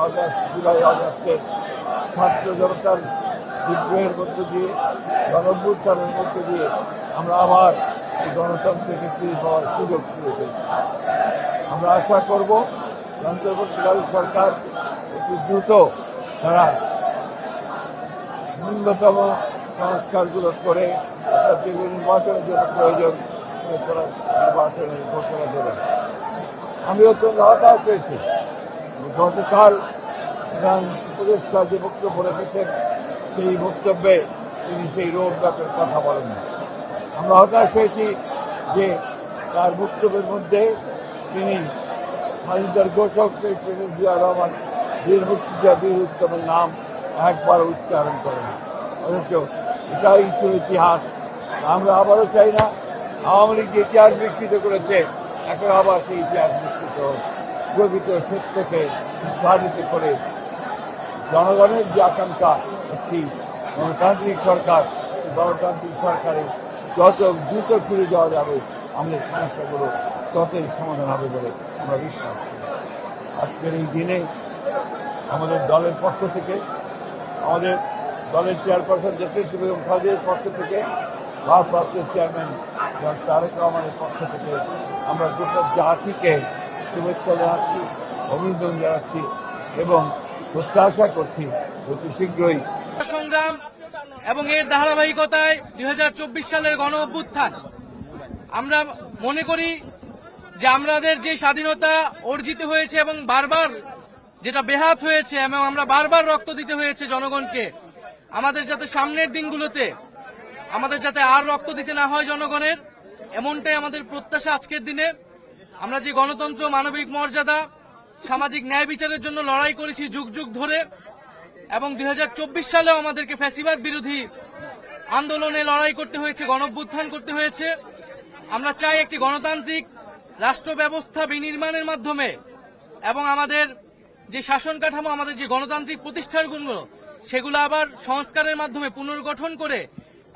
August July আগস্টের ছাত্র জনতার বিদ্রোহের মধ্য দিয়ে গণঅভ্যুত্থানের মধ্য দিয়ে আমরা আবার এই গণতন্ত্রকে ফিরে পাওয়ার সুযোগ ফিরে পেয়েছি। আমরা আশা করব অন্তর্বর্তীকালীন সরকার অতি দ্রুত তারা ন্যূনতম সংস্কারগুলো করে অর্থাৎ যেগুলো নির্বাচনের জন্য প্রয়োজন তারা নির্বাচনের ঘোষণা দেবেন। আমি অত্যন্ত হতাশ হয়েছি গতকাল প্রধান উপদেষ্টা যে বক্তব্য রেখেছেন সেই বক্তব্যে তিনি সেই রোড ম্যাপের কথা বলেন না। আমরা হতাশ হয়েছি যে তার বক্তব্যের মধ্যে তিনি স্বাধীনতার ঘোষক শেখ জিয়া রহমান বীর মুক্তিযোদ্ধা বীর উত্তমের নাম একবার উচ্চারণ করেন, অথচ এটাই ছিল ইতিহাস। আমরা আবারও চাই না আওয়ামী লীগ যে ইতিহাস বিকৃত করেছে এখন আবার সেই ইতিহাস বিকৃত প্রকৃত সত্যকে উদ্ঘাটিত করে জনগণের যে আকাঙ্ক্ষা একটি গণতান্ত্রিক সরকার, গণতান্ত্রিক সরকারে যত দ্রুত ফিরে যাওয়া যাবে আমাদের সমস্যাগুলো ততই সমাধান হবে বলে আমরা বিশ্বাস করি। আজকের এই দিনে আমাদের দলের পক্ষ থেকে, আমাদের দলের চেয়ারপারসন দেশনেত্রী বেগম খালেদার পক্ষ থেকে, ভারপ্রাপ্ত চেয়ারম্যান তারেক রহমানের পক্ষ থেকে আমরা গোটা জাতিকে শুভেচ্ছা জানাচ্ছি, অভিনন্দন জানাচ্ছি এবং প্রত্যাশা করছি অতি শীঘ্রই সংগ্রাম এবং এর ধারাবাহিকতায় 2024 সালের গণ অভ্যুত্থান। আমরা মনে করি যে আমাদের যে স্বাধীনতা অর্জিত হয়েছে এবং বারবার যেটা বেহাত হয়েছে এবং আমরা বারবার রক্ত দিতে হয়েছে জনগণকে, আমাদের যাতে সামনের দিনগুলোতে আমাদের যাতে আর রক্ত দিতে না হয় জনগণের, এমনটাই আমাদের প্রত্যাশা। আজকের দিনে আমরা যে গণতন্ত্র, মানবিক মর্যাদা, সামাজিক ন্যায় বিচারের জন্য লড়াই করেছি যুগ যুগ ধরে এবং 2024 সালেও আমাদেরকে ফ্যাসিবাদ বিরোধী আন্দোলনে লড়াই করতে হয়েছে, গণঅভ্যুত্থান করতে হয়েছে। আমরা চাই একটি গণতান্ত্রিক রাষ্ট্র ব্যবস্থা বিনির্মাণের মাধ্যমে এবং আমাদের যে শাসন কাঠামো, আমাদের যে গণতান্ত্রিক প্রতিষ্ঠানগুলো সেগুলো আবার সংস্কারের মাধ্যমে পুনর্গঠন করে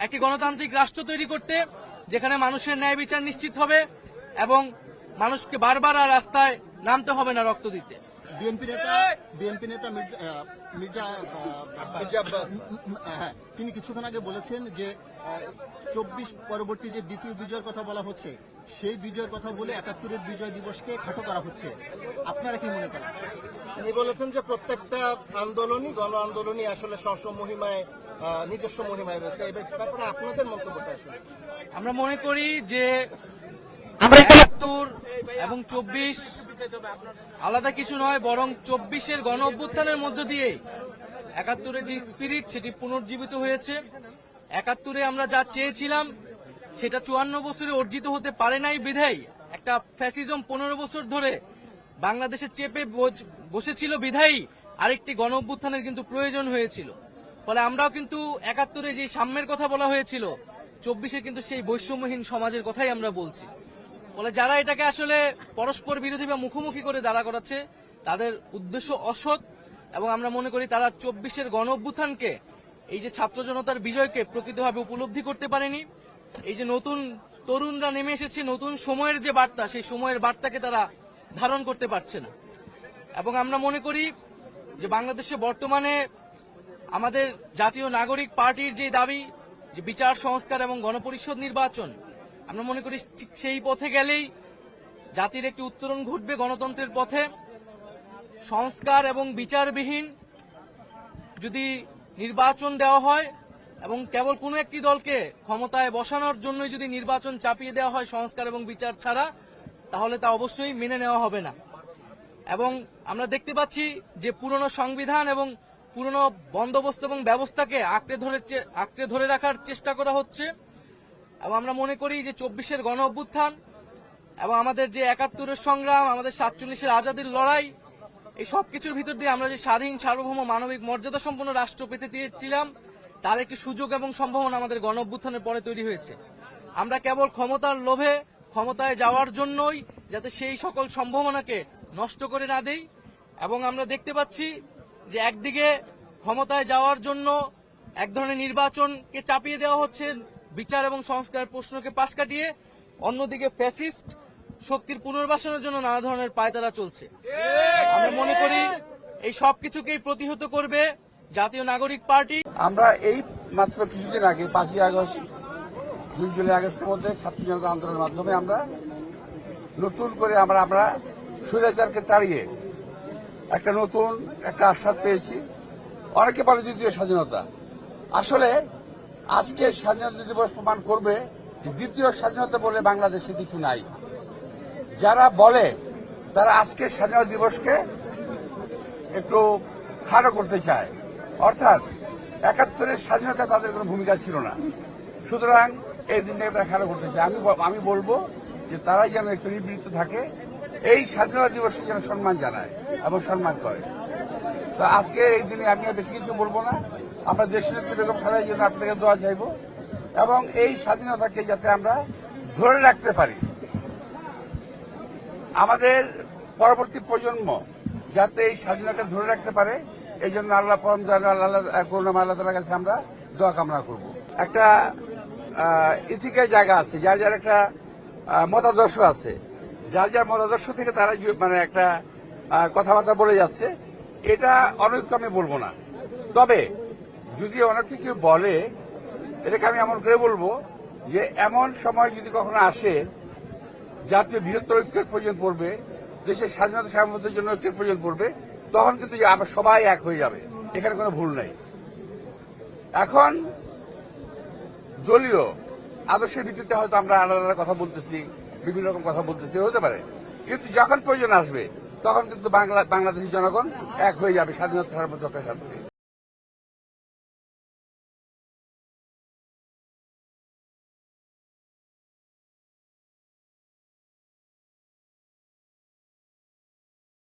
একটি গণতান্ত্রিক রাষ্ট্র তৈরি করতে, যেখানে মানুষের ন্যায় বিচার নিশ্চিত হবে এবং মানুষকে বারবার আর রাস্তায় নামতে হবে না রক্ত দিতে। বিএনপি নেতা মির্জা তিনি কিছুক্ষণ আগে বলেছেন যে 24 পরবর্তী যে দ্বিতীয় বিজয়ের কথা বলা হচ্ছে সেই বিজয়ের কথা বলে 71-এর বিজয় দিবসকে খাটো করা হচ্ছে। আপনারা কি মনে করেন? তিনি বলেছেন যে প্রত্যেকটা আন্দোলনই গণ আন্দোলনই আসলে স্ব মহিমায় নিজস্ব মহিমায় রয়েছে। এই ব্যাপারে আপনাদের মন্তব্যটা আসলে? আমরা মনে করি যে 71 এবং 24 আলাদা কিছু নয়, বরং 24-এর গণ অভ্যুত্থানের মধ্য দিয়ে 71-এর যে স্পিরিট সেটি পুনর্জীবিত হয়েছে। 71-এ আমরা যা চেয়েছিলাম সেটা 54 বছরে অর্জিত হতে পারে নাই বিধায় একটা ফ্যাসিজম 15 বছর ধরে বাংলাদেশে চেপে বসেছিল বিধায়ী আরেকটি গণ অভ্যুত্থানের কিন্তু প্রয়োজন হয়েছিল। ফলে আমরাও কিন্তু 71-এ যে সাম্যের কথা বলা হয়েছিল, 24-এ কিন্তু সেই বৈষম্যহীন সমাজের কথাই আমরা বলছি। ফলে যারা এটাকে আসলে পরস্পর বিরোধী বা মুখোমুখি করে দাঁড়া করাচ্ছে তাদের উদ্দেশ্য অসৎ এবং আমরা মনে করি তারা 24-এর গণ অভ্যুত্থানকে, এই যে ছাত্র জনতার বিজয়কে প্রকৃতভাবে উপলব্ধি করতে পারেনি। এই যে নতুন তরুণরা নেমে এসেছে, নতুন সময়ের যে বার্তা, সেই সময়ের বার্তাকে তারা ধারণ করতে পারছে না। এবং আমরা মনে করি যে বাংলাদেশে বর্তমানে আমাদের জাতীয় নাগরিক পার্টির যে দাবি যে বিচার সংস্কার এবং গণপরিষদ নির্বাচন, আমরা মনে করি ঠিক সেই পথে গেলেই জাতির একটি উত্তরণ ঘটবে গণতন্ত্রের পথে। সংস্কার এবং বিচারবিহীন যদি নির্বাচন দেওয়া হয় এবং কেবল কোনো একটি দলকে ক্ষমতায় বসানোর জন্যই যদি নির্বাচন চাপিয়ে দেওয়া হয় সংস্কার এবং বিচার ছাড়া, তাহলে তা অবশ্যই মেনে নেওয়া হবে না। এবং আমরা দেখতে পাচ্ছি যে পুরনো সংবিধান এবং পুরনো বন্দোবস্ত এবং ব্যবস্থাকে আঁকড়ে ধরে রাখার চেষ্টা করা হচ্ছে। এবং আমরা মনে করি যে 24-এর গণ অভ্যুত্থান এবং আমাদের যে 71-এর সংগ্রাম, আমাদের 47-এর আজাদির লড়াই, এই সবকিছুর ভিতর দিয়ে আমরা যে স্বাধীন, সার্বভৌম, মানবিক মর্যাদা সম্পন্ন রাষ্ট্র পেতে চেয়েছিলাম, তার একটি সুযোগ এবং সম্ভাবনা আমাদের গণ অভ্যুত্থানের পরে তৈরি হয়েছে। আমরা কেবল ক্ষমতার লোভে ক্ষমতায় যাওয়ার জন্যই যাতে সেই সকল সম্ভাবনাকে নষ্ট করে না দেই। এবং আমরা দেখতে পাচ্ছি যে একদিকে ক্ষমতায় যাওয়ার জন্য এক ধরনের নির্বাচনকে চাপিয়ে দেওয়া হচ্ছে, বিচার এবং সংস্কারের প্রশ্নকে পাশ কাটিয়ে, অন্যদিকে ফ্যাসিস্ট শক্তির পুনর্বাসনের জন্য নানা ধরনের পায়তারা চলছে। আমরা মনে করি এই সবকিছুকেই প্রতিহত করবে জাতীয় নাগরিক পার্টি। আমরা এই মাত্র কিছুদিন আগে 5ই আগস্ট 2 জুলাই আগস্টের মধ্যে ছাত্র জনতা আন্দোলনের মাধ্যমে আমরা নতুন করে আমরা স্বৈরাচারকে তাড়িয়ে নতুন একটা আশ্বাস পেয়েছি। অনেকে বলে দ্বিতীয় স্বাধীনতা, আসলে আজকে স্বাধীনতা দিবস প্রমাণ করবে যে দ্বিতীয় স্বাধীনতা বলে বাংলাদেশে কিছু নাই। যারা বলে তারা আজকে স্বাধীনতা দিবসকে একটু খাটো করতে চায়, অর্থাৎ 71-এর স্বাধীনতা তাদের কোনো ভূমিকা ছিল না, সুতরাং এই দিনটাকে তারা খাটো করতে চায়। আমি বলবো যে তারাই যেন একটু নিবৃত্ত থাকে, এই স্বাধীনতা দিবসকে যেন সম্মান জানায় এবং সম্মান করে। তো আজকে এই দিনে আমি আর বেশি কিছু বলবো না। আমরা দেশনেত্রী বেগম খালেদা জিয়ার আপনাকে দোয়া চাইব এবং এই স্বাধীনতাকে যাতে আমরা ধরে রাখতে পারি, আমাদের পরবর্তী প্রজন্ম যাতে এই স্বাধীনতা ধরে রাখতে পারে, এই জন্য আল্লাহ পরম করুণাময় আল্লাহ তাআলার কাছে আমরা দোয়া কামনা করব। একটা ইথিক্যাল জায়গা আছে, যার যার একটা মতাদর্শ আছে, যার যার মতাদর্শ থেকে তারা একটা কথাবার্তা বলে যাচ্ছে, এটা অনৈক্য আমি বলবো না। তবে যদি অনেকে কেউ বলে, এটাকে আমি এমন করে বলবো যে এমন সময় যদি কখনো আসে জাতীয় বৃহত্তর ঐক্যের প্রয়োজন পড়বে, দেশের স্বাধীনতা সার্বভৌমত্বের জন্য ঐক্যের প্রয়োজন পড়বে, তখন কিন্তু আবার সবাই এক হয়ে যাবে, এখানে কোনো ভুল নেই। এখন দলীয় আদর্শের ভিত্তিতে হয়তো আমরা আলাদা আলাদা কথা বলতেছি, বিভিন্ন রকম কথা বলতেছি, হতে পারে, কিন্তু যখন প্রয়োজন আসবে তখন কিন্তু বাংলাদেশের জনগণ এক হয়ে যাবে স্বাধীনতা সার্বভৌমত্বের সাথে।